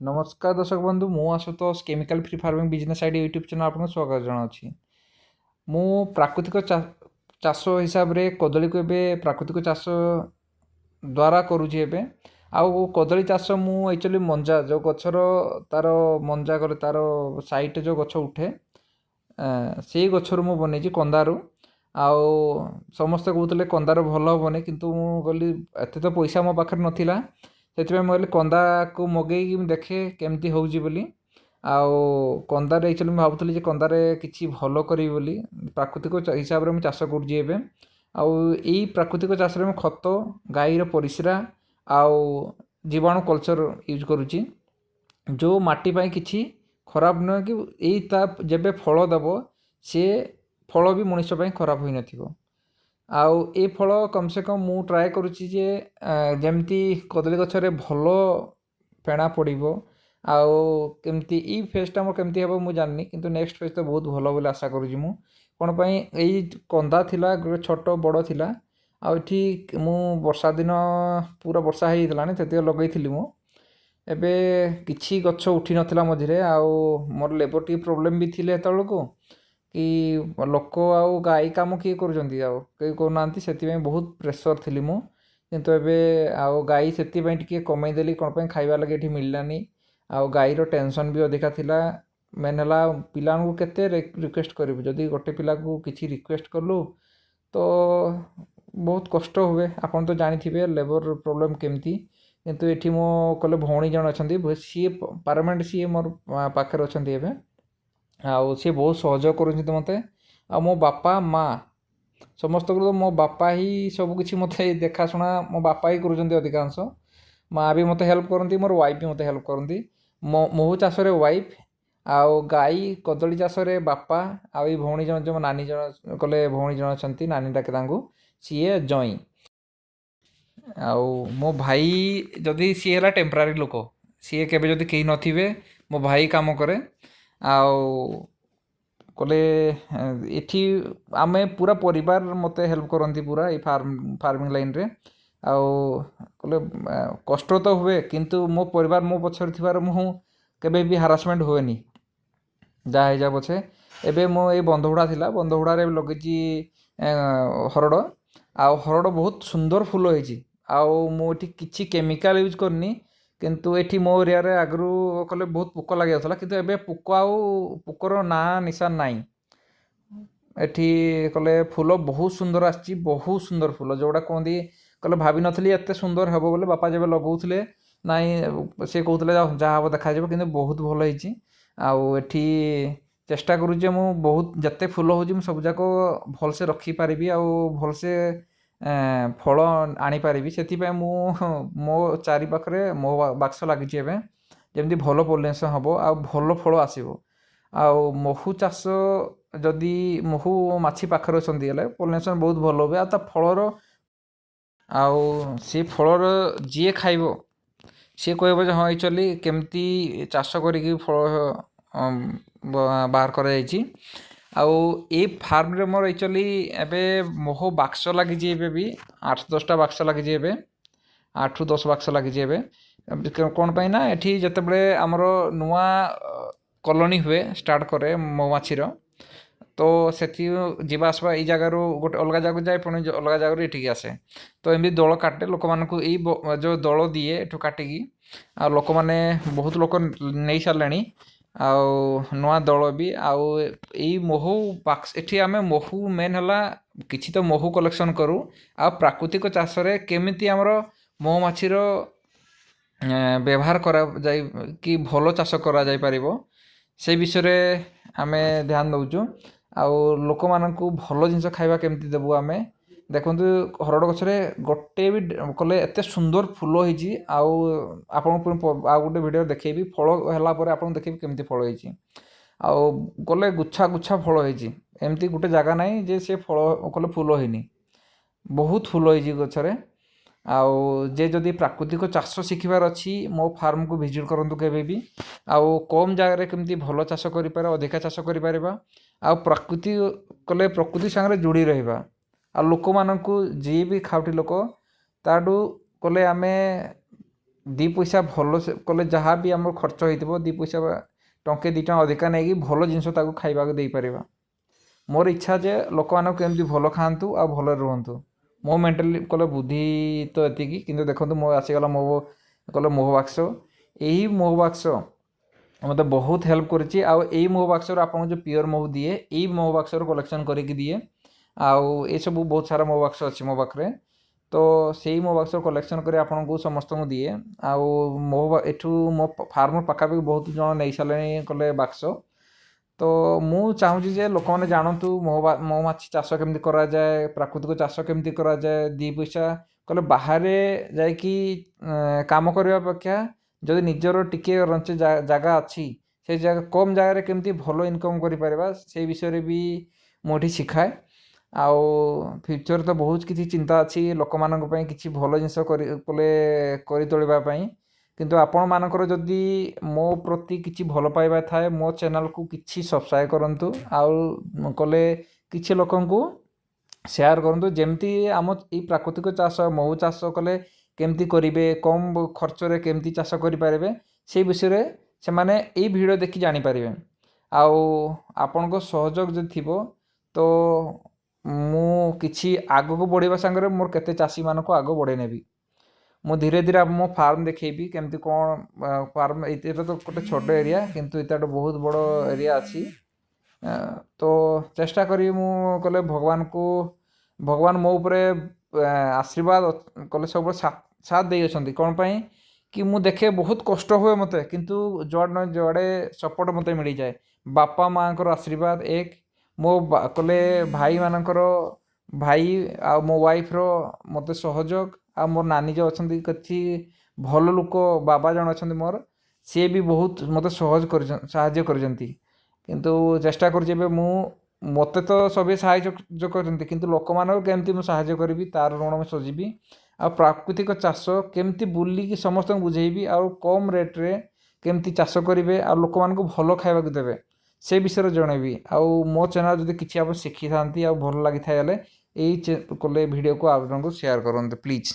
नमस्कार दर्शक बंधु मु Ashutosh chemical free farming business ID YouTube channel आपको स्वागत जनावि। मु प्राकृतिक चाष हिसाब रे कदली को एबे प्राकृतिक चाष द्वारा करुँची एबे आउ कदली चाष मु एक्चुअली मंजा जो गछर तार मंजा गले तार साइट जो गछ उठे से गछर मु बनेछि कंदारू। आउ समस्ते कहते कंदार भल हेनी किंतु मु गली एत तो पैसा मो पाखे नथिला से मुझे कंदा को मगेगी देखे केमती होउची बोली आउ कंदार एक्चुअली मैं भावुली कंदार किसी भल करी बोली प्राकृतिक हिसाब से चाष करुँचे आउ यही प्राकृतिक चाष में खत गाईर परिस्रा आउ जीवाणु कल्चर यूज करुँची जो माटी पाई किसी खराब नुह कि यही जेबे फल देव सी फल भी मनुष्य पाई खराब होई नथिबो। आउ ए फल कम से कम मु ट्राए करुच्ची जे जमती कदली गछरे भल फेणा पड़ो आउ केमती ई फेजटा मोर केमती हे मुझे जाननी किंतु नेक्स्ट फेज तो बहुत भल बोली आशा करुँची मु कौन पाई यही कंदा थिला छोट बड़ थिला आउ एठी मु वर्षा दिन पूरा वर्षा होइतलानी सेते लगैथिली मु एबे किछि गछ उठी नथिला मझिरे आउ मोर लेबर टी प्रॉब्लम भी थिले हेतळको कि लोक आउ गाई काम किए करूना से बहुत प्रेसर थी मु किंतु एबे आउ गाई से कमेदेली कौन पर खाइबा लगे ये मिललानी आउ गाईर टेंशन भी अधिका थिला मेन है पिला केते रिक्वेस्ट करूँ जदि गोटे पिला को किसी रिक्वेस्ट कलु तो बहुत कष्ट हुए आपन तो जानी थे लेबर प्रॉब्लम केमती किंतु ये मो कले भौणी जन अच्छा सी पार्मानेंट सी मोर पाखे अच्छा एवं आउ सी बहुत सहयोग कर मत मो बापा माँ समस्त तो मो बापा ही सबकि मत देखाशुना मो बापा ही कर अधिकांश माँ भी मत हेल्प करती मोर वाइफ भी मत हेल्प करती महू चाष वाइफ आउ गाई कदली चाष बापा आई भौणी जन जो नानी जन कले भौणी जन अच्छा नानी डाके सीए जई आउ मो भाई जदि सी है टेम्परारी लोक सी केबे जदि कहीं नथिबे मो भाई काम करे आउ कले एठी आमे पूरा परिवार मते हेल्प करती पूरा ये फार्मिंग लाइन रे आउ कले कष्ट तो हुए किंतु मो परिवार मो पछर थिबार मु केबे भी हारासमेंट हुएनी जहाँ जा पछे एबे मो ये बंधहुड़ा थिला बंधहुड़ा रे लगेची हरड़ आउ हरड़ बहुत सुंदर फूल होईची आउ मु एठी किछि केमिकल यूज करनी किंतु एठी मो एरिया रे आगरू कले बहुत पोक लगे जाता किंतु एबे पोक आउ पोकर ना निशान नाई एठी कले फूल बहुत सुंदर आछि बहुत सुंदर फूल जोड़ा कहती कले भाभी नथली एते सुंदर हेबो बोले बापा जेबे लगौथले नाई से कहउतले जा हबो देखा जेबो किंतु बहुत भल होईची आउ एठी चेष्टा करू जे मु बहुत जते फूल होजी मु सब जाको भल से रखी पारिबी आउ भल से फल आनीपारि से मु मो चारि पाखे मो बाक्स लगी जमी भल पोलिनेसन हम आ भल फल आसो आउ महू चाष जदि महू माछी पाखे अच्छा पोलिनेसन बहुत भल हुए आ फलर आउ सी फलर जी खाइब सी कह हाँ एक्चुअली केमती चाष करी फल बाहर कर आउ ये फार्म रे मोर एक्चुअली एबे मोह बाक्स लगी भी 8-10टा बाक्स लगी 8-10 बाक्स लगी कौन पाई ना एठी जते बड़े आमर नुआ कॉलोनी हुए स्टार्ट करे मौमाछीर तो से जीवा आसवा ये जगार गोटे अलग जगह जाए पुणी अलग जगह ये आसे तो एमती दल काटे लोक मानू जो दल दिए एठू काटिकी आ लोक मैंने बहुत लोक नहीं सारे आउ नुआ दल भी आउ यही महू बाक्स एठी आमे महू मेन है किसी तो महू कलेक्शन करूँ आ प्राकृतिक चाष केमिति आमर मौमाछीर व्यवहार करा जाय कि भल चाष करा जाय परिबो से विषय आमे ध्यान दउचु आउ लोक मानकु भल जिंस खाइबा केमिति देबु आमे देखंतु हरड़ गछरे गोटे भी कले एते सुंदर फूल होईची आउ आपन आ गोटे वीडियो देखैबी फल हला परे आपन देखैबी केमिति फल होईची आउ गले गुच्छा गुच्छा फल होईची एमती गोटे जगह नाही जे से फल कले फूल होईनी बहुत फूल होईची गछरे आउ जे जदि प्राकृतिक चाष शिखिबार अछि मो फार्म को विजिट करंतु केबे भी आउ कम जगह केमती भल चाष करि पारे अधिका चाष करि पारिबा आउ प्रकृति कले प्रकृति संगे जोड़ी रहिबा आ लोक मानकु जी भी खाउटी लोक ताडू कले आमे ଦି ପଇସା ଭଲ କଲେ ଯାହା ବି ଆମର ଖର୍ଚ୍ଚ ହେଇଥିବ ଦି ପଇସା ଟଙ୍କେ 2 ଟଙ୍କା ଅଧିକା ନେଇକି ଭଲ ଜିନିଷ ତାକୁ ଖାଇବାକୁ ଦେଇପାରିବା। ମୋର ଇଚ୍ଛା ଯେ ଲୋକମାନଙ୍କୁ କେମିତି ଭଲ ଖାଆନ୍ତୁ ଆଉ ଭଲରେ ରୁହନ୍ତୁ। ମୋ ମେଣ୍ଟାଲି କଲେ ବୁଦ୍ଧି ତ ଏତିକି, କିନ୍ତୁ ଦେଖନ୍ତୁ ମୋ ଆସିଗଲା ମୋ କଲେ ମୋହ ବାକ୍ସ। ଏହି ମୋହ ବାକ୍ସ ମୋତେ ବହୁତ ହେଲ୍ପ କରିଛି। ଆଉ ଏଇ ମୋହ ବାକ୍ସରୁ ଆପଣଙ୍କୁ ଯେଉଁ ପିଓର ମହୁ ଦିଏ, ଏଇ ମୋହ ବାକ୍ସରୁ କଲେକ୍ସନ୍ କରିକି ଦିଏ। ଆଉ ଏସବୁ ବହୁତ ସାରା ମୋହ ବାକ୍ସ ଅଛି ମୋ ପାଖରେ, ତ ସେଇ ମୋ ବାକ୍ସ କଲେକ୍ସନ୍ କରି ଆପଣଙ୍କୁ ସମସ୍ତଙ୍କୁ ଦିଏ। ଆଉ ମୋ ଏଠୁ ମୋ ଫାର୍ମ ପାଖାପାଖି ବହୁତ ଜଣ ନେଇସାରିଲେଣି କଲେ ବାକ୍ସ। ତ ମୁଁ ଚାହୁଁଛି ଯେ ଲୋକମାନେ ଜାଣନ୍ତୁ ମହୁମାଛି ଚାଷ କେମିତି କରାଯାଏ, ପ୍ରାକୃତିକ ଚାଷ କେମିତି କରାଯାଏ। 2 ପଇସା କଲେ ବାହାରେ ଯାଇକି କାମ କରିବା ଅପେକ୍ଷା ଯଦି ନିଜର ଟିକେ ରଞ୍ଚେ ଜାଗା ଅଛି, ସେ ଜାଗା କମ୍ ଜାଗାରେ କେମିତି ଭଲ ଇନକମ୍ କରିପାରିବା ସେଇ ବିଷୟରେ ବି ମୁଁ ଏଠି ଶିଖାଏ। ଆଉ ଫ୍ୟୁଚର୍ ତ ବହୁତ କିଛି ଚିନ୍ତା ଅଛି ଲୋକମାନଙ୍କ ପାଇଁ କିଛି ଭଲ ଜିନିଷ କରି ତୋଳିବା ପାଇଁ। କିନ୍ତୁ ଆପଣମାନଙ୍କର ଯଦି ମୋ ପ୍ରତି କିଛି ଭଲ ପାଇବା ଥାଏ, ମୋ ଚ୍ୟାନେଲ୍କୁ କିଛି ସବସ୍କ୍ରାଇବ୍ କରନ୍ତୁ। ଆଉ କଲେ କିଛି ଲୋକଙ୍କୁ ସେୟାର କରନ୍ତୁ, ଯେମିତି ଆମ ଏଇ ପ୍ରାକୃତିକ ଚାଷ ମହୁ ଚାଷ କଲେ କେମିତି କରିବେ, କମ୍ ଖର୍ଚ୍ଚରେ କେମିତି ଚାଷ କରିପାରିବେ, ସେଇ ବିଷୟରେ ସେମାନେ ଏଇ ଭିଡ଼ିଓ ଦେଖି ଜାଣିପାରିବେ। ଆଉ ଆପଣଙ୍କ ସହଯୋଗ ଯଦି ଥିବ ତ ମୁଁ କିଛି ଆଗକୁ ବଢ଼ିବା ସାଙ୍ଗରେ ମୋର କେତେ ଚାଷୀମାନଙ୍କୁ ଆଗ ବଢ଼େଇ ନେବି। ମୁଁ ଧୀରେ ଧୀରେ ମୋ ଫାର୍ମ ଦେଖେଇବି କେମିତି କ'ଣ ଫାର୍ମ। ଏଇଟା ତ ଗୋଟେ ଛୋଟ ଏରିଆ, କିନ୍ତୁ ଏଇଟା ଗୋଟେ ବହୁତ ବଡ଼ ଏରିଆ ଅଛି। ତ ଚେଷ୍ଟା କରିବି ମୁଁ କଲେ ଭଗବାନ ମୋ ଉପରେ ଆଶୀର୍ବାଦ କଲେ ସବୁବେଳେ ସାଥ ଦେଇ ଅଛନ୍ତି। କ'ଣ ପାଇଁ କି ମୁଁ ଦେଖେ ବହୁତ କଷ୍ଟ ହୁଏ ମୋତେ, କିନ୍ତୁ ଯୁଆଡ଼େ ନା ଯୁଆଡ଼େ ସପୋର୍ଟ ମୋତେ ମିଳିଯାଏ। ବାପା ମାଆଙ୍କର ଆଶୀର୍ବାଦ ଏକ, ମୋ କଲେ ଭାଇ ଆଉ ମୋ ୱାଇଫ୍ର ମୋତେ ସହଯୋଗ, ଆଉ ମୋର ନାନୀ ଯେଉଁ ଅଛନ୍ତି କିଛି ଭଲ ଲୋକ ବାବା ଜଣେ ଅଛନ୍ତି ମୋର, ସିଏ ବି ବହୁତ ମୋତେ ସାହାଯ୍ୟ କରିଛନ୍ତି। କିନ୍ତୁ ଚେଷ୍ଟା କରୁଛି ଏବେ ମୋତେ ତ ସଭିଏ ସାହାଯ୍ୟ କରିଛନ୍ତି, କିନ୍ତୁ ଲୋକମାନଙ୍କୁ କେମିତି ମୁଁ ସାହାଯ୍ୟ କରିବି ତା'ର ଋଣ ମୁଁ ଶୁଝିବି। ଆଉ ପ୍ରାକୃତିକ ଚାଷ କେମିତି ବୁଲିକି ସମସ୍ତଙ୍କୁ ବୁଝେଇବି, ଆଉ କମ୍ ରେଟ୍ରେ କେମିତି ଚାଷ କରିବେ ଆଉ ଲୋକମାନଙ୍କୁ ଭଲ ଖାଇବାକୁ ଦେବେ ସେ ବିଷୟରେ ଜଣେଇବି। ଆଉ ମୋ ଚ୍ୟାନେଲ୍ ଯଦି କିଛି ଆପଣ ଶିଖିଥାନ୍ତି ଆଉ ଭଲ ଲାଗିଥାଏ ହେଲେ ଏଇ କଲେ ଭିଡ଼ିଓକୁ ଆପଣଙ୍କୁ ସେୟାର କରନ୍ତୁ ପ୍ଲିଜ୍।